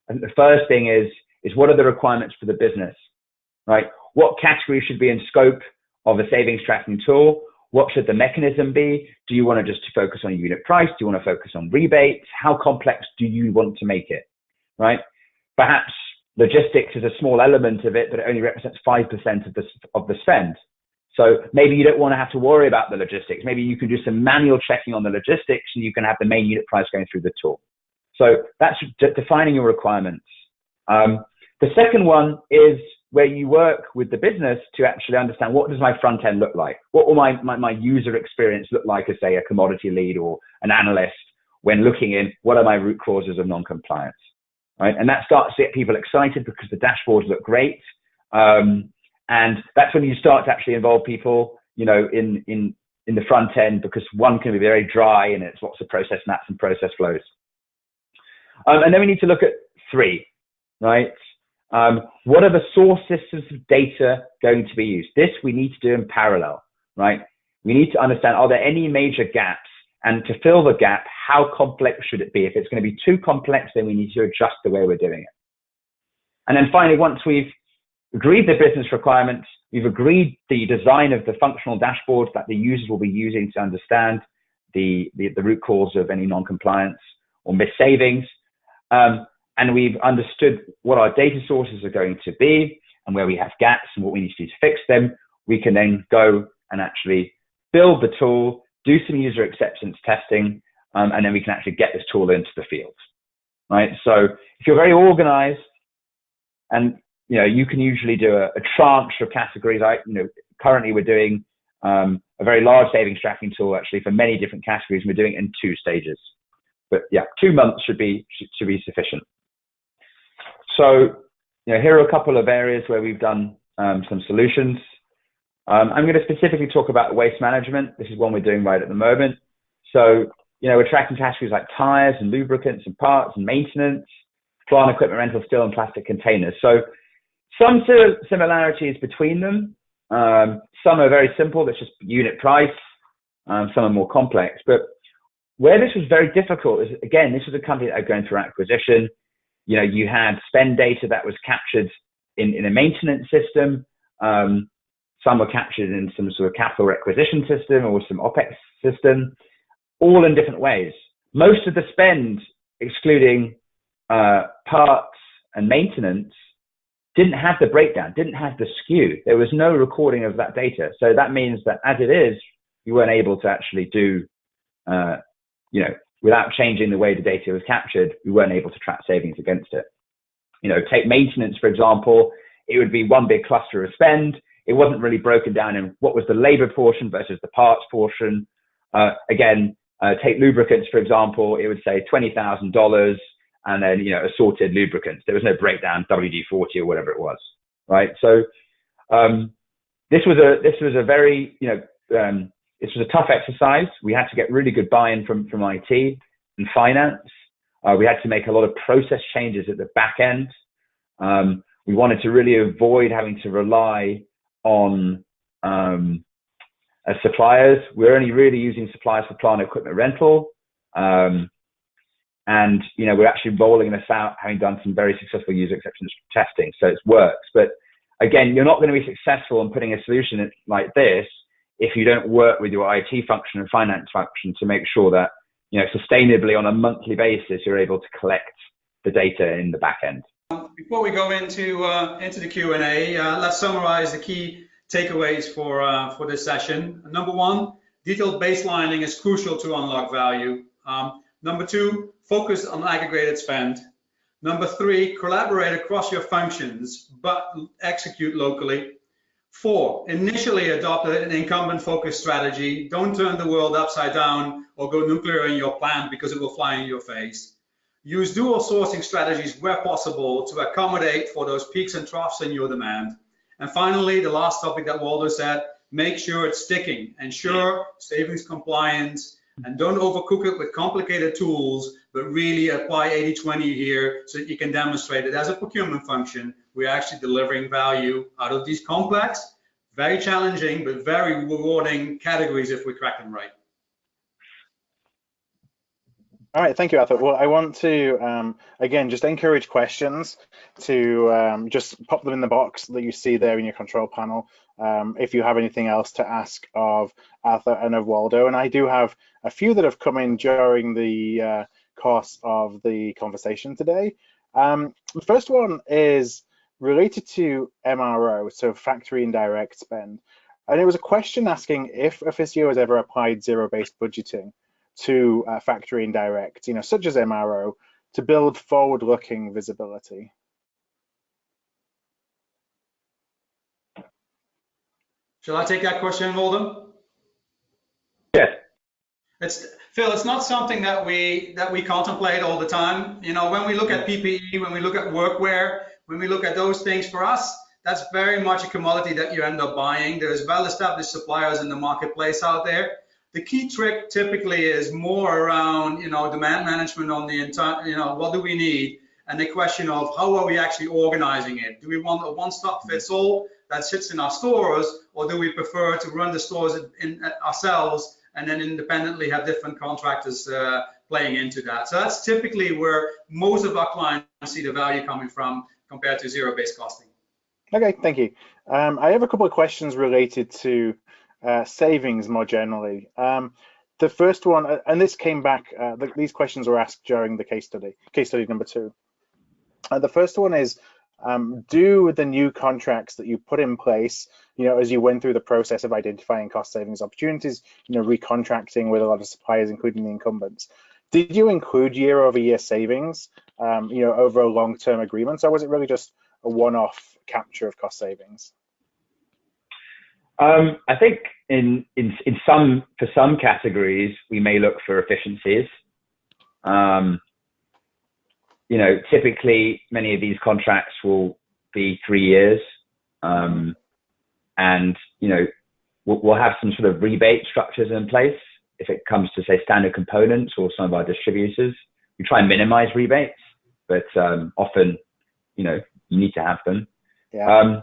[SPEAKER 2] And the first thing is what are the requirements for the business, right? What category should be in scope of a savings tracking tool? What should the mechanism be? Do you want to just focus on unit price? Do you want to focus on rebates? How complex do you want to make it, right? Perhaps logistics is a small element of it, but it only represents 5% of the spend. So maybe you don't want to have to worry about the logistics. Maybe you can do some manual checking on the logistics and you can have the main unit price going through the tool. So that's defining your requirements. The second one is where you work with the business to actually understand, what does my front end look like? What will my user experience look like as, say, a commodity lead or an analyst when looking in what are my root causes of non-compliance, right? And that starts to get people excited because the dashboards look great. And that's when you start to actually involve people, in the front end, because one can be very dry and it's lots of process maps and process flows. And then we need to look at 3, right? What are the source systems of data going to be used? This we need to do in parallel, right? We need to understand, are there any major gaps? And to fill the gap, how complex should it be? If it's going to be too complex, then we need to adjust the way we're doing it. And then finally, once we've agreed the business requirements, we've agreed the design of the functional dashboards that the users will be using to understand the root cause of any non-compliance or missed savings. And we've understood what our data sources are going to be and where we have gaps and what we need to do to fix them. We can then go and actually build the tool, do some user acceptance testing, and then we can actually get this tool into the field, right? So if you're very organized and you can usually do a tranche of categories. Currently we're doing a very large savings tracking tool actually for many different categories. We're doing it in 2 stages, but yeah, 2 months should be sufficient. So here are a couple of areas where we've done some solutions. I'm going to specifically talk about waste management. This is one we're doing right at the moment. So we're tracking categories like tires and lubricants and parts and maintenance, plant equipment rental, steel and plastic containers. So some similarities between them. Some are very simple, that's just unit price. Some are more complex. But where this was very difficult is, again, this was a company that had gone through acquisition. You had spend data that was captured in a maintenance system. Some were captured in some sort of capital requisition system or some OPEX system, all in different ways. Most of the spend, excluding parts and maintenance, didn't have the breakdown, didn't have the skew. There was no recording of that data. So that means that as it is, you weren't able to actually do, without changing the way the data was captured, we weren't able to track savings against it. Take maintenance, for example, it would be one big cluster of spend. It wasn't really broken down in what was the labor portion versus the parts portion. Take lubricants, for example, it would say $20,000 and then, assorted lubricants. There was no breakdown, WD-40 or whatever it was, right? So this was a very, this was a tough exercise. We had to get really good buy-in from IT and finance. We had to make a lot of process changes at the back end. We wanted to really avoid having to rely on suppliers. We're only really using suppliers for plant equipment rental. And, you know, we're actually rolling this out, having done some very successful user acceptance testing. So it works. But again, you're not going to be successful in putting a solution like this if you don't work with your IT function and finance function to make sure that, you know, sustainably on a monthly basis, you're able to collect the data in the back end.
[SPEAKER 3] Before we go into the Q&A, let's summarize the key takeaways for this session. Number one, detailed baselining is crucial to unlock value. Number two, focus on aggregated spend. Number three, collaborate across your functions, but execute locally. 4, initially adopt an incumbent-focused strategy. Don't turn the world upside down or go nuclear in your plan because it will fly in your face. Use dual sourcing strategies where possible to accommodate for those peaks and troughs in your demand. And finally, the last topic that Waldo said, make sure it's sticking. Ensure savings compliance, and don't overcook it with complicated tools, but really apply 80-20 here so that you can demonstrate that as a procurement function, we're actually delivering value out of these complex, very challenging, but very rewarding categories if we crack them right.
[SPEAKER 1] All right, thank you, Arthur. Well, I want to, again, just encourage questions to just pop them in the box that you see there in your control panel. If you have anything else to ask of Arthur and of Waldo, and I do have a few that have come in during the course of the conversation today. The first one is related to MRO, so factory indirect spend. And it was a question asking if Efficio has ever applied zero-based budgeting to factory indirect, you know, such as MRO, to build forward-looking visibility.
[SPEAKER 3] Shall I take that question, Waldo?
[SPEAKER 2] Yes.
[SPEAKER 3] Phil, it's not something that we contemplate all the time. You know, when we look at PPE, when we look at workwear, when we look at those things, for us, that's very much a commodity that you end up buying. There's well-established suppliers in the marketplace out there. The key trick typically is more around, you know, demand management on the entire, you know, what do we need? And the question of how are we actually organizing it? Do we want a one-stop-fits-all that sits in our stores, or do we prefer to run the stores ourselves and then independently have different contractors playing into that? So that's typically where most of our clients see the value coming from compared to zero-based costing.
[SPEAKER 1] Okay, thank you. I have a couple of questions related to savings more generally. The first one, and this came back, these questions were asked during the case study number 2. The first one is, do the new contracts that you put in place, you know, as you went through the process of identifying cost savings opportunities, you know, recontracting with a lot of suppliers, including the incumbents, did you include year-over-year savings, you know, over a long-term agreement, or was it really just a one-off capture of cost savings?
[SPEAKER 2] I think for some categories, we may look for efficiencies. You know, typically many of these contracts will be 3 years, and you know, we'll have some sort of rebate structures in place if it comes to, say, standard components or some of our distributors. We try and minimize rebates, but often, you know, you need to have them.
[SPEAKER 1] Yeah.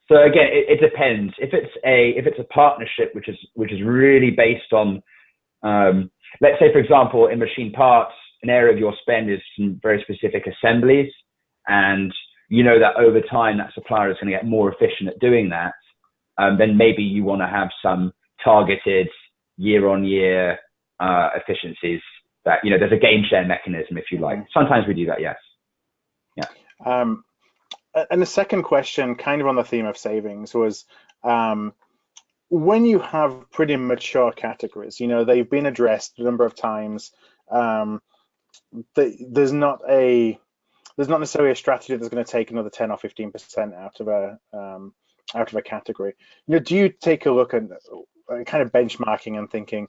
[SPEAKER 2] So again, it depends. If it's a partnership which is really based on, let's say, for example, in machine parts, an area of your spend is some very specific assemblies, and you know that over time that supplier is going to get more efficient at doing that, then maybe you want to have some targeted year-on-year efficiencies that, you know, there's a gain share mechanism, if you like. Sometimes we do that, yes. Yeah.
[SPEAKER 1] And the second question, kind of on the theme of savings, was when you have pretty mature categories, you know, they've been addressed a number of times. There's not necessarily a strategy that's going to take another 10 or 15% out of a category. You know, do you take a look at kind of benchmarking and thinking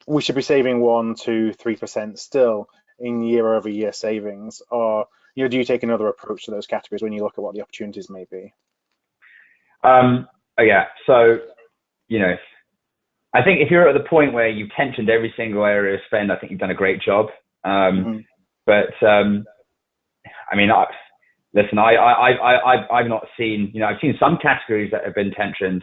[SPEAKER 1] we should be saving 1, 2, 3% still in year-over-year savings, or, you know, do you take another approach to those categories when you look at what the opportunities may be?
[SPEAKER 2] Yeah, so, you know, I think if you're at the point where you've tensioned every single area of spend, I think you've done a great job. But I mean, listen, I've not seen, you know, I've seen some categories that have been tensioned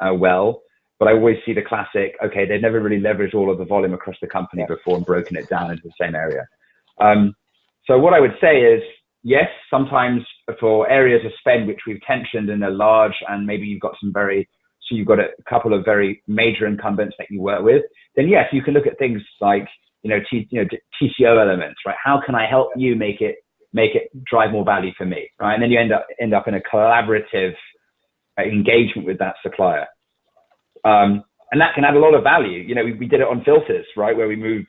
[SPEAKER 2] well, but I always see the classic, okay, they've never really leveraged all of the volume across the company before and broken it down into the same area. So what I would say is, yes, sometimes for areas of spend which we've tensioned and are large, and maybe you've got so you've got a couple of very major incumbents that you work with, then yes, you can look at things like, TCO elements, right? How can I help you make it drive more value for me, right? And then you end up in a collaborative engagement with that supplier. And that can add a lot of value. You know, we did it on filters, right? Where we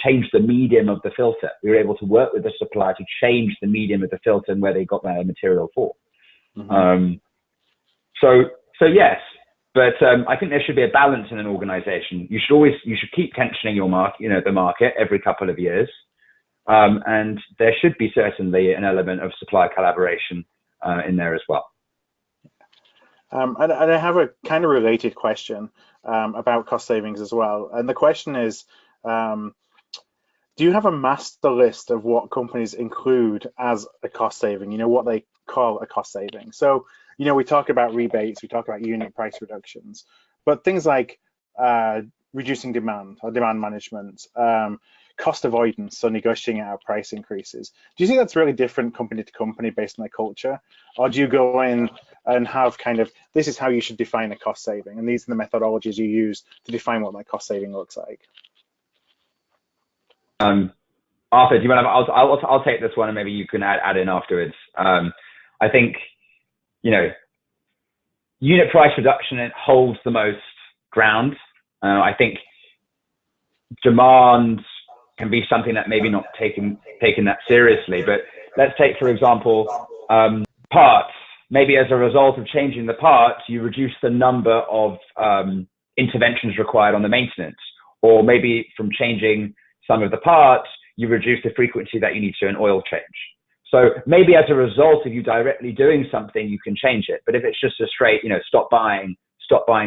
[SPEAKER 2] changed the medium of the filter. We were able to work with the supplier to change the medium of the filter and where they got their material for. Mm-hmm. So yes, but I think there should be a balance in an organization. You should keep tensioning the market every couple of years. And there should be certainly an element of supplier collaboration in there as well.
[SPEAKER 1] And I have a kind of related question about cost savings as well. And the question is, do you have a master list of what companies include as a cost saving, you know, what they call a cost saving? So, you know, we talk about rebates, we talk about unit price reductions, but things like reducing demand or demand management, cost avoidance, so negotiating out price increases. Do you think that's really different company to company based on their culture? Or do you go in and have kind of, this is how you should define a cost saving, and these are the methodologies you use to define what that cost saving looks like?
[SPEAKER 2] Arthur, do you want to, I'll take this one and maybe you can add in afterwards. I think, you know, unit price reduction, it holds the most ground. I think demand can be something that maybe not taken that seriously, but let's take, for example, parts. Maybe as a result of changing the parts, you reduce the number of interventions required on the maintenance, or maybe from changing some of the parts, you reduce the frequency that you need to an oil change. So maybe as a result of you directly doing something, you can change it. But if it's just a straight, you know, stop buying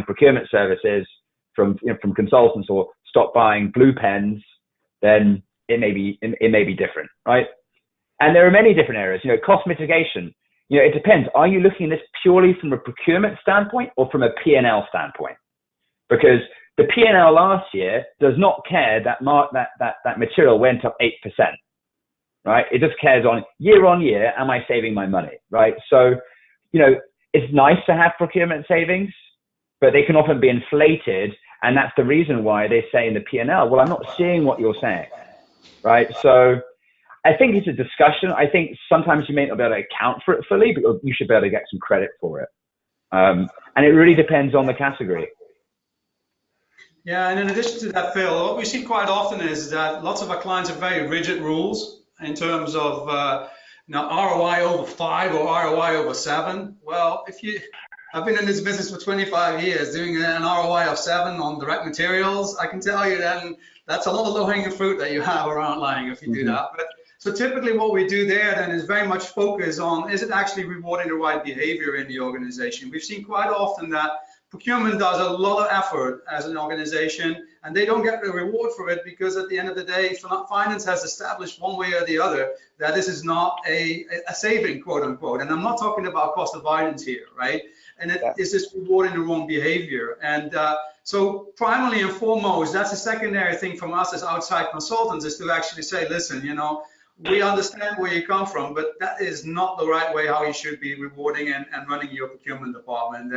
[SPEAKER 2] procurement services from consultants, or stop buying blue pens, then it may be different, right? And there are many different areas. You know, cost mitigation. You know, it depends. Are you looking at this purely from a procurement standpoint or from a P&L standpoint? Because the P&L last year does not care that material went up 8%, right? It just cares on year, am I saving my money, right? So, you know, it's nice to have procurement savings, but they can often be inflated. And that's the reason why they say in the P&L, well, I'm not seeing what you're saying, right? So I think it's a discussion. I think sometimes you may not be able to account for it fully, but you should be able to get some credit for it. And it really depends on the category.
[SPEAKER 3] Yeah, and in addition to that, Phil, what we see quite often is that lots of our clients have very rigid rules in terms of ROI over 5 or ROI over 7. Well, I've been in this business for 25 years, doing an ROI of 7 on direct materials. I can tell you then that's a lot of low-hanging fruit that you have around lying if you do that. But so typically what we do there then is very much focus on, is it actually rewarding the right behavior in the organization? We've seen quite often that procurement does a lot of effort as an organization, and they don't get the reward for it because at the end of the day, finance has established one way or the other that this is not a saving, quote unquote. And I'm not talking about cost avoidance here, right? And it is just rewarding the wrong behavior. And so primarily and foremost, that's a secondary thing from us as outside consultants, is to actually say, listen, you know, we understand where you come from, but that is not the right way how you should be rewarding and running your procurement department.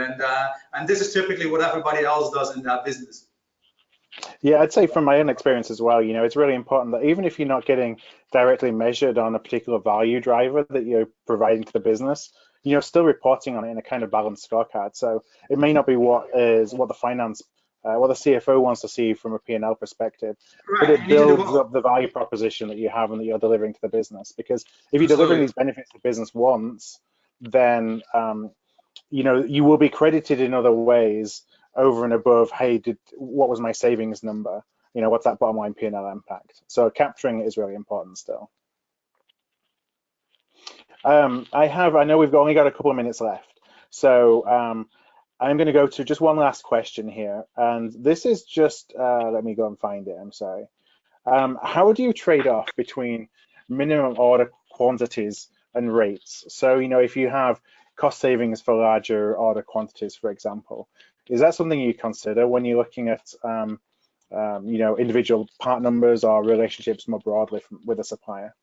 [SPEAKER 3] And this is typically what everybody else does in that business.
[SPEAKER 1] Yeah, I'd say from my own experience as well, you know, it's really important that even if you're not getting directly measured on a particular value driver that you're providing to the business, you know, still reporting on it in a kind of balanced scorecard. So it may not be what the CFO wants to see from a P&L perspective, right, but it builds up the value proposition that you have and that you're delivering to the business. Because if you're delivering these benefits the business wants, then you know, you will be credited in other ways over and above, hey, what was my savings number? You know, what's that bottom line P&L impact? So capturing it is really important still. I know we've only got a couple of minutes left, so I'm going to go to just one last question here, and this is just let me go and find it. I'm sorry. how do you trade off between minimum order quantities and rates? So, if you have cost savings for larger order quantities, for example, is that something you consider when you're looking at, individual part numbers or relationships more broadly with a supplier?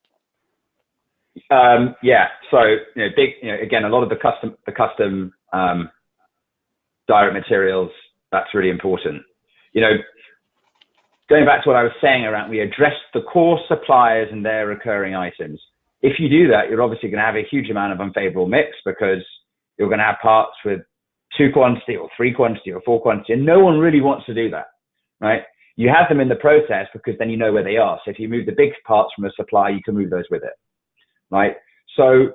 [SPEAKER 2] Yeah. So, again, a lot of the custom direct materials, that's really important. Going back to what I was saying around, we address the core suppliers and their recurring items. If you do that, you're obviously going to have a huge amount of unfavorable mix, because you're going to have parts with 2 quantity or 3 quantity or 4 quantity, and no one really wants to do that, right? You have them in the process because then you know where they are. So if you move the big parts from a supplier, you can move those with it, right? So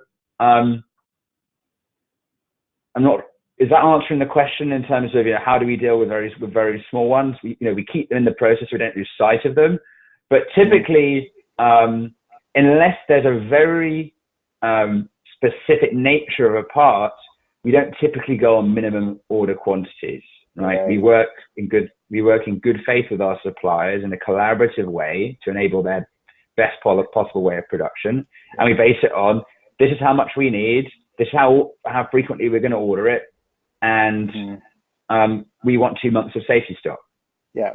[SPEAKER 2] is that answering the question in terms of, how do we deal with very small ones? We keep them in the process. We don't lose sight of them. But typically, unless there's a very specific nature of a part, we don't typically go on minimum order quantities, right?
[SPEAKER 1] Right.
[SPEAKER 2] We work in good faith with our suppliers in a collaborative way to enable their best possible way of production, and we base it on, this is how much we need, this is how frequently we're going to order it, and we want 2 months of safety stock.
[SPEAKER 1] Yeah,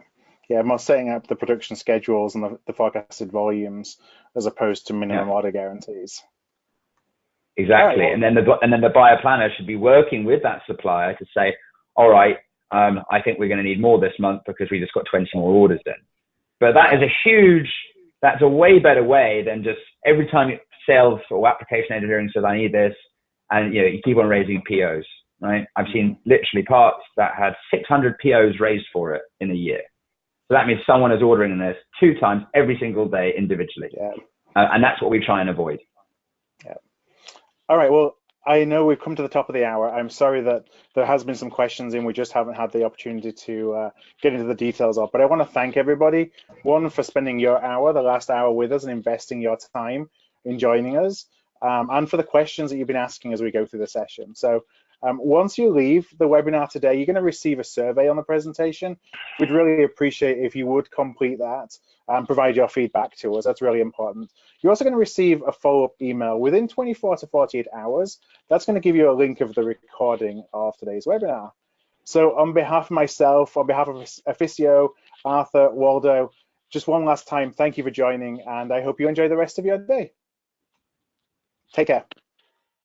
[SPEAKER 1] more setting up the production schedules and the forecasted volumes as opposed to minimum order guarantees.
[SPEAKER 2] Exactly.
[SPEAKER 1] Right,
[SPEAKER 2] and then the buyer planner should be working with that supplier to say, all right, I think we're going to need more this month because we just got 20 more orders in. But that's a way better way than just every time sales or application engineering says, I need this, and you keep on raising POs, right? I've seen literally parts that had 600 POs raised for it in a year. So that means someone is ordering this 2 times every single day individually.
[SPEAKER 1] Yeah.
[SPEAKER 2] And that's what we try and avoid.
[SPEAKER 1] Yeah. All right, well, I know we've come to the top of the hour. I'm sorry that there has been some questions and we just haven't had the opportunity to get into the details of, but I want to thank everybody, one, for spending your hour, the last hour with us, and investing your time in joining us, and for the questions that you've been asking as we go through the session. So once you leave the webinar today, you're going to receive a survey on the presentation. We'd really appreciate if you would complete that and provide your feedback to us. That's really important. You're also going to receive a follow-up email within 24 to 48 hours. That's going to give you a link of the recording of today's webinar. So on behalf of myself, on behalf of Efficio, Arthur, Waldo, just one last time, thank you for joining, and I hope you enjoy the rest of your day. Take care.